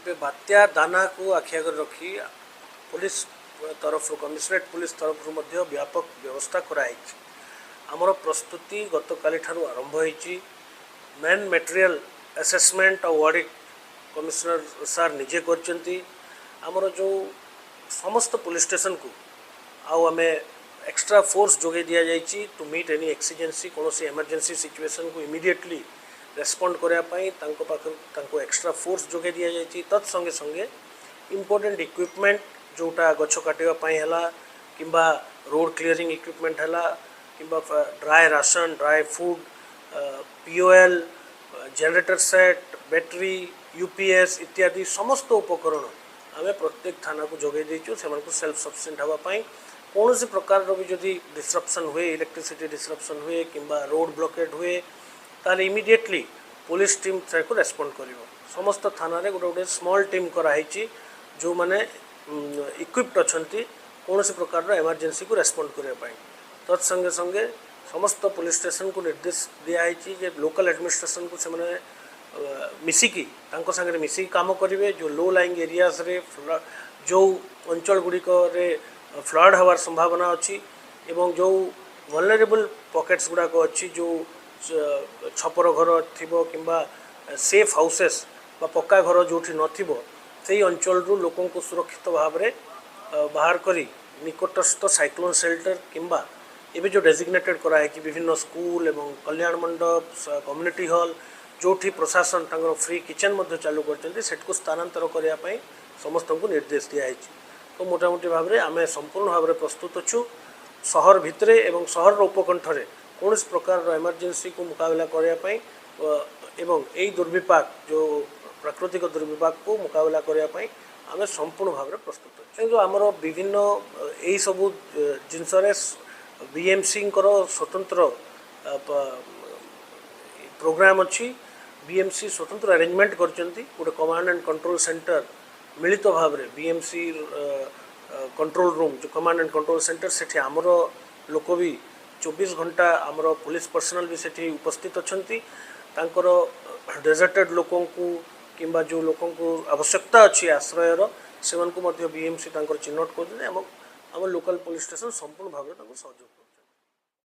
ଏବେ ବାତ୍ୟା ଦାନାକୁ ଆଖି ଆଗରେ ରଖି पुलिस तरफ कमिशनरेट पुलिस तरफ व्यापक व्यवस्था कराई। आमर प्रस्तुति गत काली ठारू आरंभ होईची। मेन मटेरियल असेसमेंट और ऑडिट कमिशनर सार निजे करचंती। आमर जो समस्त पुलिस स्टेशन को आम एक्स्ट्रा फोर्स जोगे दि जाइए टू मीट एनी एक्सीजेंसी कौन इमरजेंसी सिचुएशन को इमीडिएटली रेस्पॉन्ड करने एक्स्ट्रा फोर्स जोगे दि जाइए। तत्संगे संगे इम्पोर्टेंट इक्विपमेंट जोटा गछ काटापी है कि रोड क्लीयरिंग इक्विपमेंट है कि dry ration dry food POL generator set battery UPS इत्यादि समस्त उपकरण आम प्रत्येक थाना को जोगे देचु से सेल्फ सफिशिएंट हाँपाई। कौन सी प्रकार भी जदि डिस्रप्शन हुए इलेक्ट्रिसिटी डिस्रप्शन हुए कि रोड ब्लॉकेड हुए ताले इमीडिएटली पुलिस टीम से रेस्पॉन्ड कर समस्त थाना गोटे गोटे स्मॉल टीम कराई जो मैंने इक्विप्ड अच्छा कौन सी प्रकार इमरजेंसी को रेस्पॉन्ड करने। तत्संगे संगे समस्त पुलिस स्टेशन को निर्देश दिखाई जे लोकल एडमिनिस्ट्रेशन को से मिसिकी सांगे मिसिकी काम करेंगे। जो लो लाइंग एरियाज रे जो अंचल गुड़िक फ्लड हवार संभावना अच्छी एवं जो वल्नरेबल पॉकेट्स गुड़ाक अच्छी जो छपर घर थी कि सेफ हाउसेस पक्का घर जो नथिबो से अंचल लोक को सुरक्षित भाव में बाहर करी निकटस्थ साइक्लोन सेल्टर किंबा एवं जो डेजिग्नेटेड कराए कि विभिन्न स्कूल एवं कल्याण मंडप कम्युनिटी हॉल जो प्रशासन फ्री किचन चालू कर स्थानांतर करने समस्त को निर्देश दिखाई। तो मोटामोटी भाव में आम संपूर्ण भाव में प्रस्तुत अच्छु सहर भितर एवं सहर उपकंठरे कौन प्रकार इमरजेंसी को मुकाबला करने एवं यही दुर्विपाक जो प्राकृतिक दुर्विपाक को मुकाबला करने आम संपूर्ण भाव में प्रस्तुत अच्छे। जो आमर विभिन्न यही सबू जिनस बीएमसी स्वतंत्र प्रोग्राम अच्छी। बीएमसी स्वतंत्र अरेंजमेंट करचंती गोटे कमांड एंड कंट्रोल सेंटर मिलित भाव में बीएमसी कंट्रोल रूम जो कमांड एंड कंट्रोल सेंटर से आमर लोक भी 24 घंटा आमर पुलिस पर्सनल भी सेठी उपस्थित अच्छंती। तांकर डेजर्टेड लोकों को किंबा जो लोकों को आवश्यकता अच्छी आश्रयर से बीएमसी चिन्हट कर लोकल पुलिस स्टेशन संपूर्ण भाव में सहयोग।